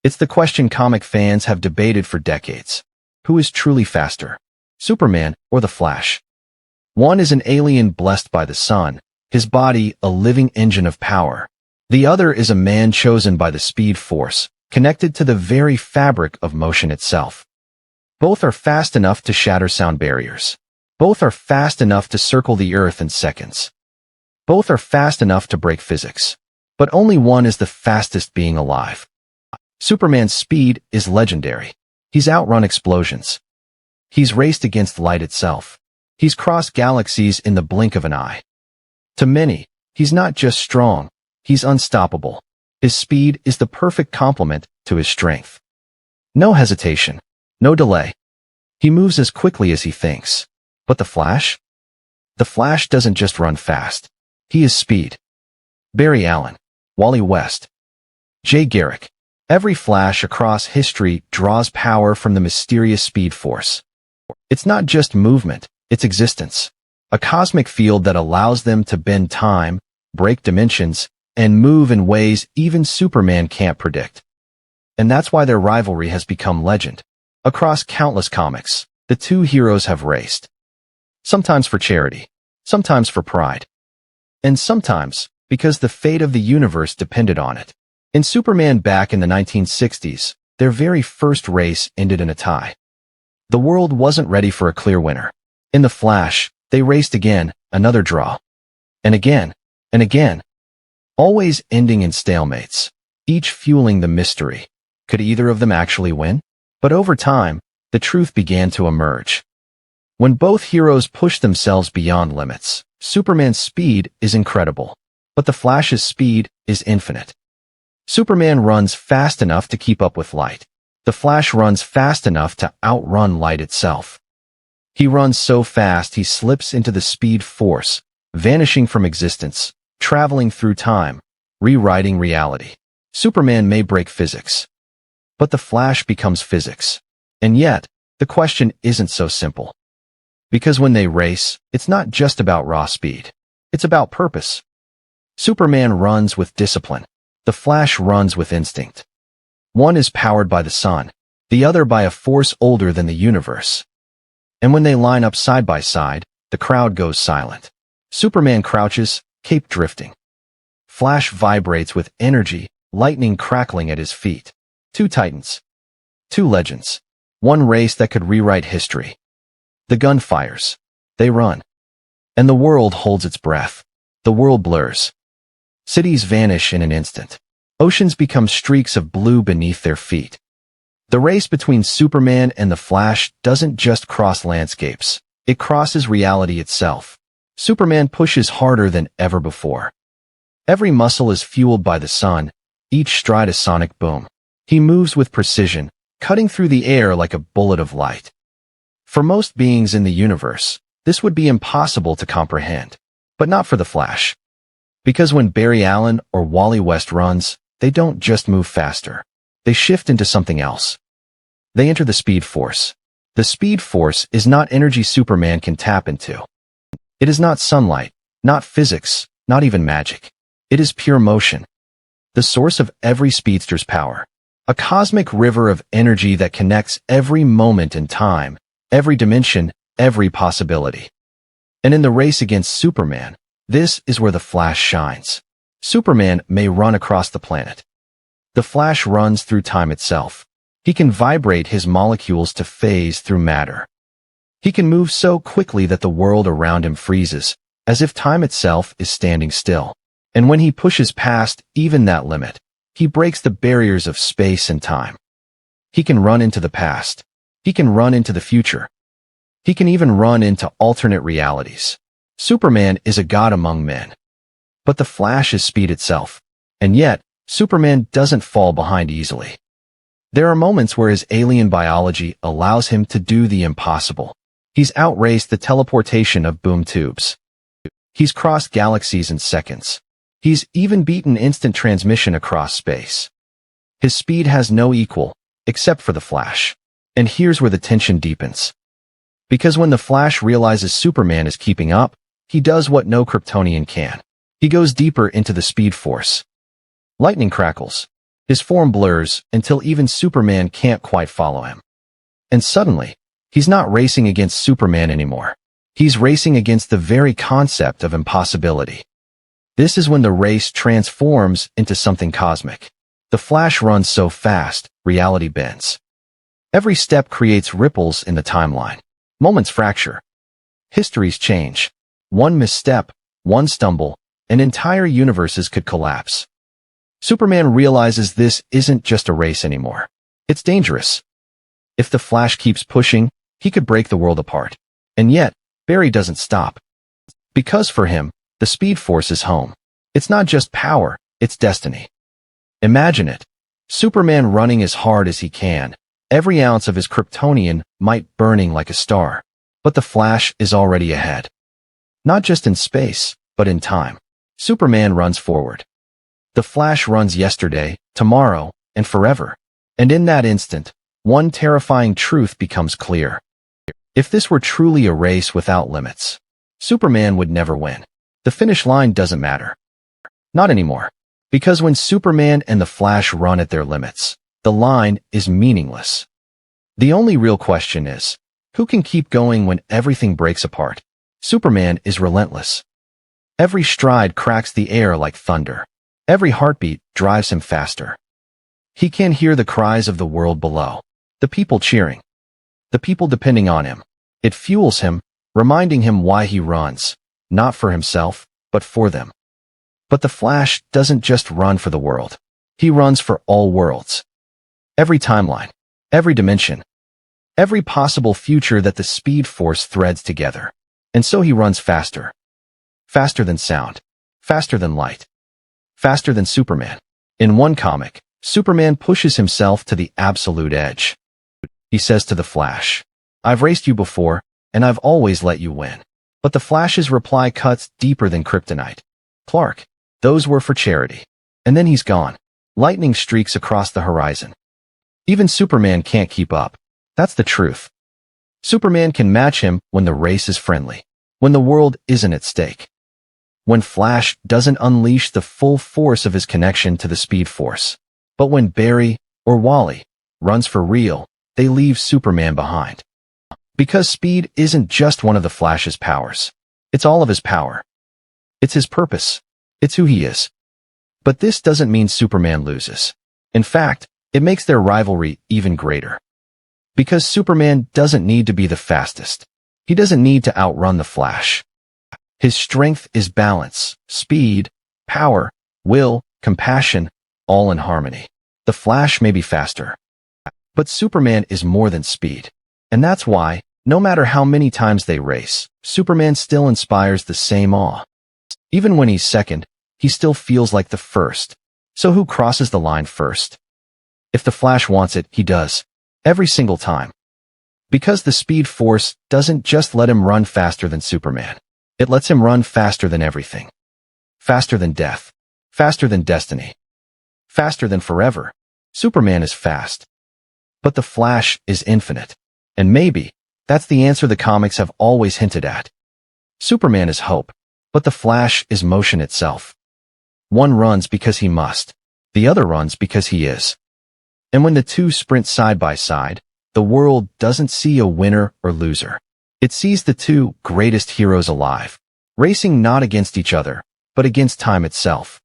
It's the question comic fans have debated for decades. Who is truly faster, Superman or the Flash? One is an alien blessed by the sun, his body a living engine of power. The other is a man chosen by the Speed Force, connected to the very fabric of motion itself. Both are fast enough to shatter sound barriers. Both are fast enough to circle the Earth in seconds. Both are fast enough to break physics. But only one is the fastest being alive. Superman's speed is legendary. He's outrun explosions. He's raced against light itself. He's crossed galaxies in the blink of an eye. To many, he's not just strong, he's unstoppable. His speed is the perfect complement to his strength. No hesitation, no delay. He moves as quickly as he thinks. But the Flash? The Flash doesn't just run fast. He is speed. Barry Allen, Wally West, Jay Garrick. Every Flash across history draws power from the mysterious Speed Force. It's not just movement, it's existence. A cosmic field that allows them to bend time, break dimensions, and move in ways even Superman can't predict. And that's why their rivalry has become legend. Across countless comics, the two heroes have raced. Sometimes for charity, sometimes for pride, and sometimes because the fate of the universe depended on it. In Superman back in the 1960s, their very first race ended in a tie. The world wasn't ready for a clear winner. In The Flash, they raced again, another draw. And again, and again. Always ending in stalemates, each fueling the mystery. Could either of them actually win? But over time, the truth began to emerge. When both heroes push themselves beyond limits, Superman's speed is incredible, but the Flash's speed is infinite. Superman runs fast enough to keep up with light. The Flash runs fast enough to outrun light itself. He runs so fast he slips into the Speed Force, vanishing from existence, traveling through time, rewriting reality. Superman may break physics, but the Flash becomes physics. And yet, the question isn't so simple. Because when they race, it's not just about raw speed. It's about purpose. Superman runs with discipline. The Flash runs with instinct. One is powered by the sun, the other by a force older than the universe. And when they line up side by side, the crowd goes silent. Superman crouches, cape drifting. Flash vibrates with energy, lightning crackling at his feet. Two titans. Two legends. One race that could rewrite history. The gun fires. They run. And the world holds its breath. The world blurs. Cities vanish in an instant. Oceans become streaks of blue beneath their feet. The race between Superman and the Flash doesn't just cross landscapes. It crosses reality itself. Superman pushes harder than ever before. Every muscle is fueled by the sun, each stride a sonic boom. He moves with precision, cutting through the air like a bullet of light. For most beings in the universe, this would be impossible to comprehend. But not for the Flash. Because when Barry Allen or Wally West runs, they don't just move faster. They shift into something else. They enter the Speed Force. The Speed Force is not energy Superman can tap into. It is not sunlight, not physics, not even magic. It is pure motion. The source of every speedster's power. A cosmic river of energy that connects every moment in time, every dimension, every possibility. And in the race against Superman, this is where the Flash shines. Superman may run across the planet. The Flash runs through time itself. He can vibrate his molecules to phase through matter. He can move so quickly that the world around him freezes, as if time itself is standing still. And when he pushes past even that limit, he breaks the barriers of space and time. He can run into the past. He can run into the future. He can even run into alternate realities. Superman is a god among men. But the Flash is speed itself. And yet, Superman doesn't fall behind easily. There are moments where his alien biology allows him to do the impossible. He's outraced the teleportation of boom tubes. He's crossed galaxies in seconds. He's even beaten instant transmission across space. His speed has no equal, except for the Flash. And here's where the tension deepens. Because when the Flash realizes Superman is keeping up, he does what no Kryptonian can. He goes deeper into the Speed Force. Lightning crackles. His form blurs until even Superman can't quite follow him. And suddenly, he's not racing against Superman anymore. He's racing against the very concept of impossibility. This is when the race transforms into something cosmic. The Flash runs so fast, reality bends. Every step creates ripples in the timeline. Moments fracture. Histories change. One misstep, one stumble, and entire universes could collapse. Superman realizes this isn't just a race anymore. It's dangerous. If the Flash keeps pushing, he could break the world apart. And yet, Barry doesn't stop. Because for him, the Speed Force is home. It's not just power, it's destiny. Imagine it. Superman running as hard as he can, every ounce of his Kryptonian might burning like a star. But the Flash is already ahead. Not just in space, but in time. Superman runs forward. The Flash runs yesterday, tomorrow, and forever. And in that instant, one terrifying truth becomes clear. If this were truly a race without limits, Superman would never win. The finish line doesn't matter. Not anymore. Because when Superman and the Flash run at their limits, the line is meaningless. The only real question is, who can keep going when everything breaks apart? Superman is relentless. Every stride cracks the air like thunder. Every heartbeat drives him faster. He can hear the cries of the world below. The people cheering. The people depending on him. It fuels him, reminding him why he runs. Not for himself, but for them. But the Flash doesn't just run for the world. He runs for all worlds. Every timeline. Every dimension. Every possible future that the Speed Force threads together. And so he runs faster. Faster than sound. Faster than light. Faster than Superman. In one comic, Superman pushes himself to the absolute edge. He says to the Flash, "I've raced you before, and I've always let you win." But the Flash's reply cuts deeper than kryptonite. "Clark, those were for charity." And then he's gone. Lightning streaks across the horizon. Even Superman can't keep up. That's the truth. Superman can match him when the race is friendly. When the world isn't at stake. When Flash doesn't unleash the full force of his connection to the Speed Force. But when Barry, or Wally, runs for real, they leave Superman behind. Because speed isn't just one of the Flash's powers. It's all of his power. It's his purpose. It's who he is. But this doesn't mean Superman loses. In fact, it makes their rivalry even greater. Because Superman doesn't need to be the fastest. He doesn't need to outrun the Flash. His strength is balance, speed, power, will, compassion, all in harmony. The Flash may be faster. But Superman is more than speed. And that's why, no matter how many times they race, Superman still inspires the same awe. Even when he's second, he still feels like the first. So who crosses the line first? If the Flash wants it, he does. Every single time. Because the Speed Force doesn't just let him run faster than Superman. It lets him run faster than everything. Faster than death. Faster than destiny. Faster than forever. Superman is fast. But the Flash is infinite. And maybe, that's the answer the comics have always hinted at. Superman is hope. But the Flash is motion itself. One runs because he must. The other runs because he is. And when the two sprint side by side, the world doesn't see a winner or loser. It sees the two greatest heroes alive, racing not against each other, but against time itself.